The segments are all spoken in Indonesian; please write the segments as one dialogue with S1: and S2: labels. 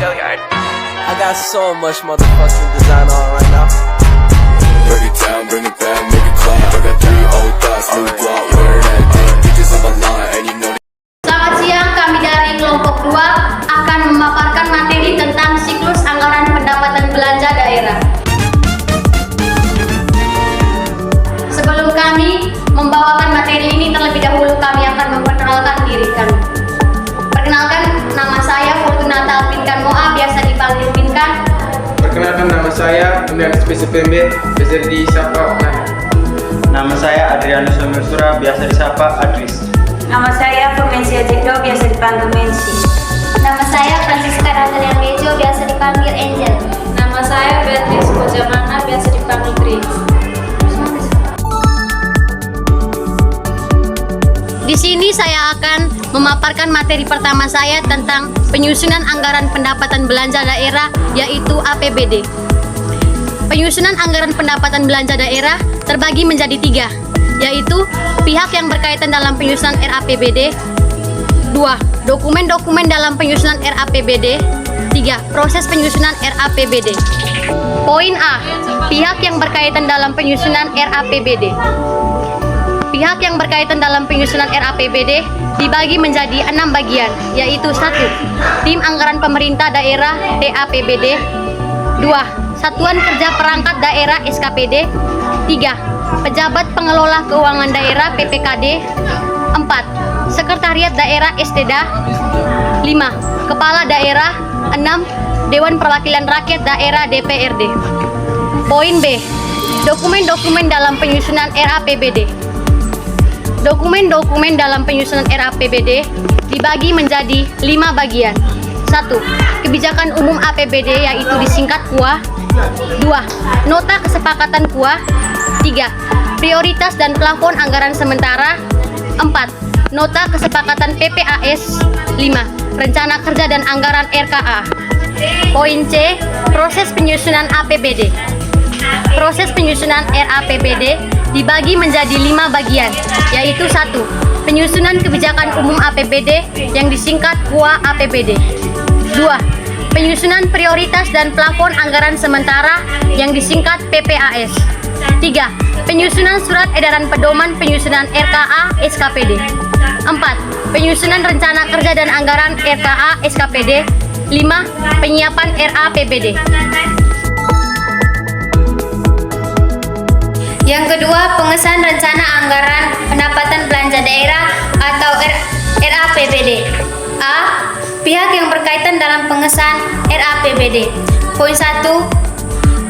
S1: I got so much motherfucking design on right now.
S2: Break it down, bring it back, make it clap. I got 3 old thoughts, new guap, wear that thing. Bitches on my line, and you know.
S3: Selamat siang, kami dari kelompok 2 akan memaparkan materi tentang siklus anggaran pendapatan belanja daerah. Sebelum kami membawakan materi ini, terlebih dahulu kami akan memperkenalkan diri kami. Perkenalkan, nama saya Fortunata Pinkan Moa, biasa dipanggil Pinkan.
S4: Perkenalkan, nama saya Undan SPCPMB, biasa disapa Nana.
S5: Nama saya Adrianus Sura, biasa disapa Adris.
S6: Nama saya Formensia Jekdo, biasa dipanggil Mensi.
S3: Nama saya Francisca Natalia Bejo, biasa dipanggil Angel.
S6: Nama saya Beatrice Kojamana, biasa dipanggil Grace.
S3: Di sini saya akan memaparkan materi pertama saya tentang penyusunan anggaran pendapatan belanja daerah, yaitu APBD. Penyusunan anggaran pendapatan belanja daerah terbagi menjadi 3, yaitu pihak yang berkaitan dalam penyusunan RAPBD, 2. Dokumen-dokumen dalam penyusunan RAPBD, 3. Proses penyusunan RAPBD. Poin A. Pihak yang berkaitan dalam penyusunan RAPBD. Pihak yang berkaitan dalam penyusunan RAPBD dibagi menjadi 6 bagian, yaitu 1. Tim Anggaran Pemerintah Daerah TAPBD, 2. Satuan Kerja Perangkat Daerah SKPD, 3. Pejabat Pengelola Keuangan Daerah PPKD, 4. Sekretariat Daerah STDA, 5. Kepala Daerah, 6. Dewan Perwakilan Rakyat Daerah DPRD. Poin B. Dokumen-dokumen dalam penyusunan RAPBD. Dokumen-dokumen dalam penyusunan RAPBD dibagi menjadi 5 bagian. 1. Kebijakan umum APBD, yaitu disingkat KUA. 2. Nota kesepakatan KUA. 3. Prioritas dan plafon anggaran sementara. 4. Nota kesepakatan PPAS. 5. Rencana kerja dan anggaran RKA. Poin C. Proses penyusunan APBD. Proses penyusunan RAPBD dibagi menjadi 5 bagian, yaitu 1. Penyusunan kebijakan umum APBD yang disingkat KUA APBD. 2. Penyusunan prioritas dan plafon anggaran sementara yang disingkat PPAS. 3. Penyusunan surat edaran pedoman penyusunan RKA SKPD. 4. Penyusunan rencana kerja dan anggaran RKA SKPD. 5. Penyiapan RAPBD. Yang kedua, pengesahan rencana anggaran pendapatan belanja daerah atau RAPBD. A. Pihak yang berkaitan dalam pengesahan RAPBD. Poin 1.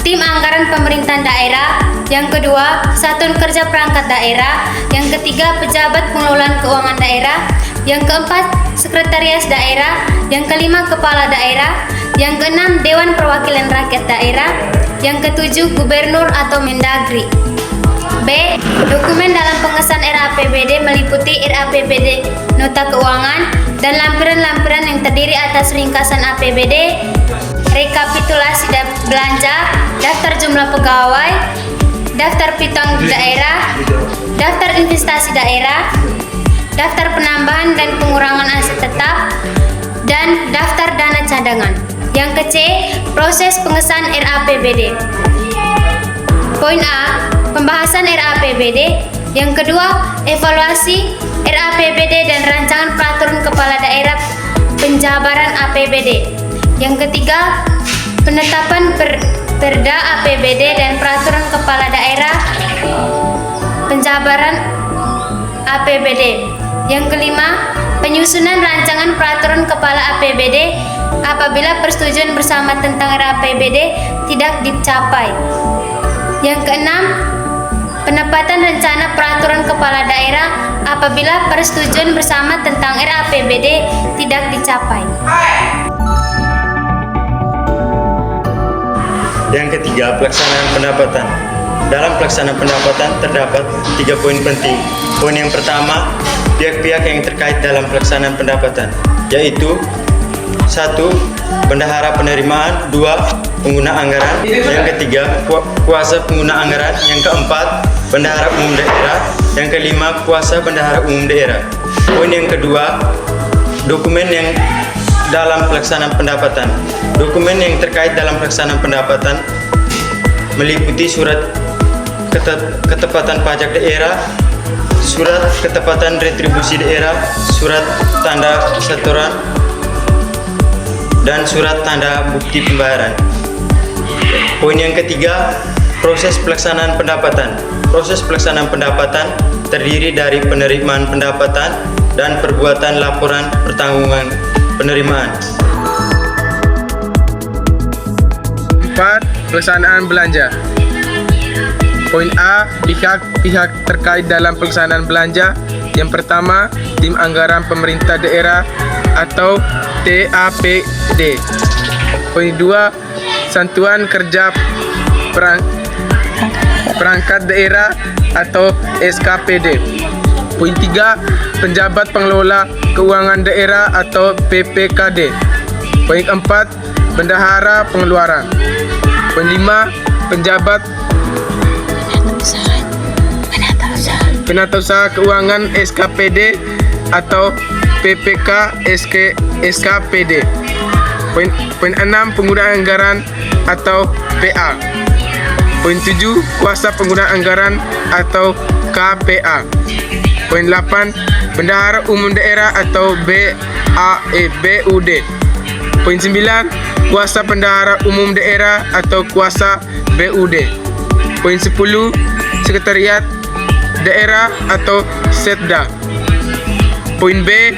S3: Tim Anggaran Pemerintahan Daerah. Yang kedua, Satuan Kerja Perangkat Daerah. Yang ketiga, Pejabat Pengelolaan Keuangan Daerah. Yang keempat, Sekretariat Daerah. Yang kelima, Kepala Daerah. Yang keenam, Dewan Perwakilan Rakyat Daerah. Yang ketujuh, Gubernur atau Mendagri. B. Dokumen dalam pengesahan RAPBD meliputi RAPBD, nota keuangan, dan lampiran-lampiran yang terdiri atas ringkasan APBD, rekapitulasi belanja, daftar jumlah pegawai, daftar piutang daerah, daftar investasi daerah, daftar penambahan dan pengurangan aset tetap, dan daftar dana cadangan. Yang ke C. Proses pengesahan RAPBD. Poin A. Pembahasan RAPBD. Yang kedua, evaluasi RAPBD dan rancangan peraturan kepala daerah penjabaran APBD. Yang ketiga, penetapan perda APBD dan peraturan kepala daerah penjabaran APBD. Yang kelima, penyusunan rancangan peraturan kepala APBD apabila persetujuan bersama tentang RAPBD tidak dicapai. Yang keenam, penempatan rencana peraturan kepala daerah apabila persetujuan bersama tentang RAPBD tidak dicapai.
S5: Yang ketiga, pelaksanaan pendapatan. Dalam pelaksanaan pendapatan terdapat 3 poin penting. Poin yang pertama, pihak-pihak yang terkait dalam pelaksanaan pendapatan, yaitu 1. Bendahara penerimaan. 2. Pengguna anggaran. Yang ketiga, kuasa pengguna anggaran. Yang keempat, bendahara umum daerah. Yang kelima, kuasa bendahara umum daerah. Poin yang kedua, dokumen yang dalam pelaksanaan pendapatan. Dokumen yang terkait dalam pelaksanaan pendapatan meliputi surat ketepatan pajak daerah, surat ketepatan retribusi daerah, surat tanda setoran, dan surat tanda bukti pembayaran. Poin yang ketiga, proses pelaksanaan pendapatan. Proses pelaksanaan pendapatan terdiri dari penerimaan pendapatan dan perbuatan laporan pertanggungan penerimaan.
S4: 4. Pelaksanaan belanja. Poin A, pihak-pihak terkait dalam pelaksanaan belanja. Yang pertama, tim anggaran pemerintah daerah atau TAPD. Poin 2, satuan kerja perangkat daerah atau SKPD. Poin 3, penjabat pengelola keuangan daerah atau PPKD. Poin 4, bendahara pengeluaran. Poin 5, penjabat penatausaha keuangan SKPD atau PPK SKPD. Poin 6, penggunaan anggaran atau PA. Poin 7, kuasa penggunaan anggaran atau KPA. Poin 8, bendahara umum daerah atau BUD. Poin 9, kuasa bendahara umum daerah atau kuasa BUD. Poin 10, sekretariat daerah atau Setda. Poin B,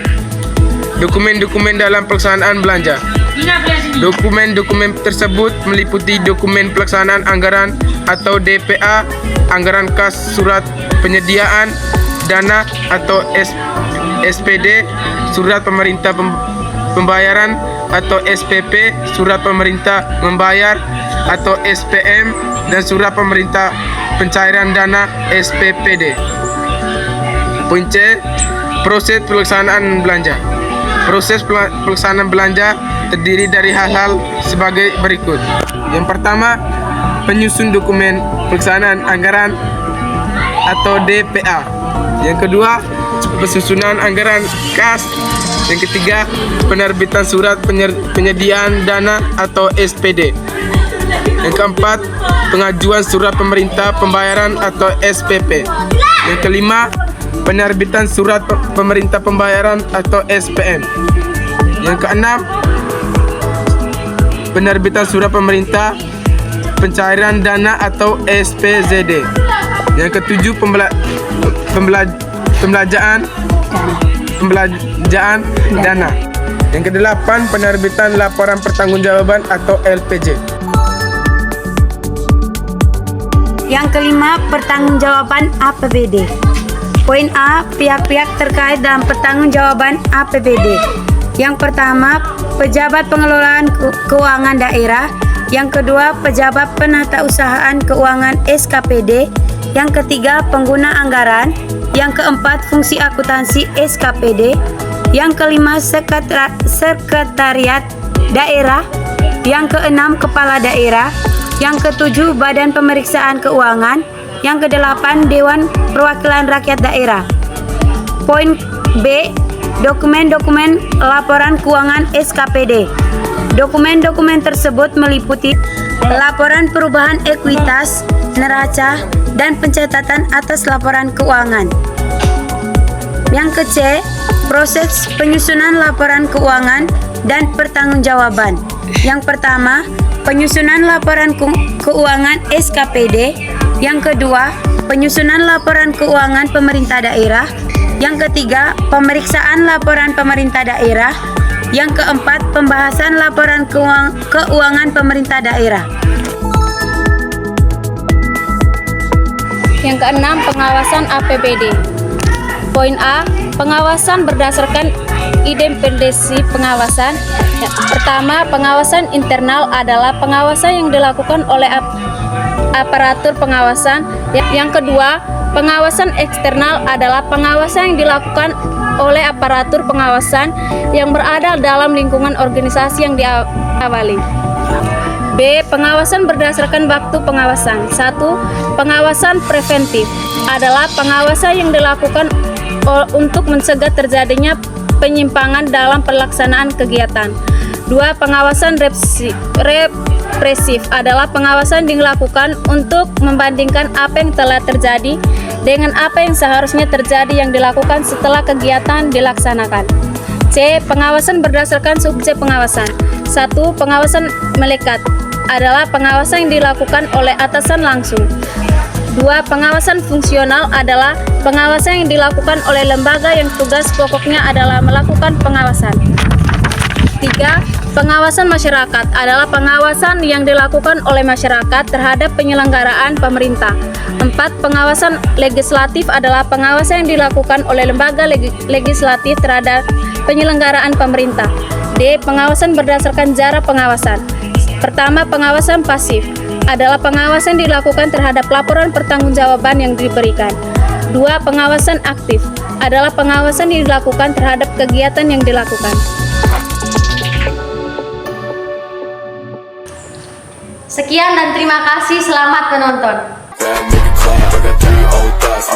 S4: dokumen-dokumen dalam pelaksanaan belanja. Dokumen-dokumen tersebut meliputi dokumen pelaksanaan anggaran atau DPA, anggaran kas surat penyediaan dana atau SPD, surat pemerintah pembayaran atau SPP, surat pemerintah membayar atau SPM, dan surat pemerintah pencairan dana SPPD. Poin C, proses pelaksanaan belanja. Proses pelaksanaan belanja terdiri dari hal-hal sebagai berikut. Yang pertama, penyusun dokumen pelaksanaan anggaran atau DPA. Yang kedua, penyusunan anggaran kas. Yang ketiga, penerbitan surat penyediaan dana atau SPD. Yang keempat, pengajuan surat pemerintah pembayaran atau SPP. Yang kelima, penerbitan surat pemerintah pembayaran atau SPM. Yang keenam, penerbitan surat pemerintah pencairan dana atau SPZD. Yang ketujuh, pembelanjaan dana. Yang kedelapan, penerbitan laporan pertanggungjawaban atau LPJ.
S7: Yang kelima, pertanggungjawaban APBD. Poin A, pihak-pihak terkait dalam pertanggungjawaban APBD. Yang pertama, pejabat pengelolaan keuangan daerah. Yang kedua, pejabat penatausahaan keuangan SKPD. Yang ketiga, pengguna anggaran. Yang keempat, fungsi akuntansi SKPD. Yang kelima, sekretariat daerah. Yang keenam, kepala daerah. Yang ketujuh, badan pemeriksaan keuangan. Yang kedelapan, Dewan Perwakilan Rakyat Daerah. Poin B, dokumen-dokumen laporan keuangan SKPD. Dokumen-dokumen tersebut meliputi laporan perubahan ekuitas, neraca, dan pencatatan atas laporan keuangan. Yang ke-C, proses penyusunan laporan keuangan dan pertanggungjawaban. Yang pertama, penyusunan laporan keuangan SKPD. Yang kedua, penyusunan laporan keuangan pemerintah daerah. Yang ketiga, pemeriksaan laporan pemerintah daerah. Yang keempat, pembahasan laporan keuangan pemerintah daerah.
S6: Yang keenam, pengawasan APBD. Poin A, pengawasan berdasarkan independensi pengawasan. Pertama, pengawasan internal adalah pengawasan yang dilakukan oleh aparatur pengawasan. Yang kedua, pengawasan eksternal adalah pengawasan yang dilakukan oleh aparatur pengawasan yang berada dalam lingkungan organisasi yang diawali. B. Pengawasan berdasarkan waktu pengawasan. 1. Pengawasan preventif adalah pengawasan yang dilakukan untuk mencegah terjadinya penyimpangan dalam pelaksanaan kegiatan. 2. Pengawasan represif adalah pengawasan dilakukan untuk membandingkan apa yang telah terjadi dengan apa yang seharusnya terjadi yang dilakukan setelah kegiatan dilaksanakan. C. Pengawasan berdasarkan subjek pengawasan. 1. Pengawasan melekat adalah pengawasan yang dilakukan oleh atasan langsung. 2. Pengawasan fungsional adalah pengawasan yang dilakukan oleh lembaga yang tugas pokoknya adalah melakukan pengawasan. 3. Pengawasan masyarakat adalah pengawasan yang dilakukan oleh masyarakat terhadap penyelenggaraan pemerintah. 4. Pengawasan legislatif adalah pengawasan yang dilakukan oleh lembaga legislatif terhadap penyelenggaraan pemerintah. D. Pengawasan berdasarkan jarak pengawasan. Pertama, pengawasan pasif adalah pengawasan yang dilakukan terhadap laporan pertanggungjawaban yang diberikan. 2. Pengawasan aktif adalah pengawasan yang dilakukan terhadap kegiatan yang dilakukan.
S3: Sekian dan terima kasih, selamat menonton.
S2: Bad, make it clap. I got 3 old thoughts,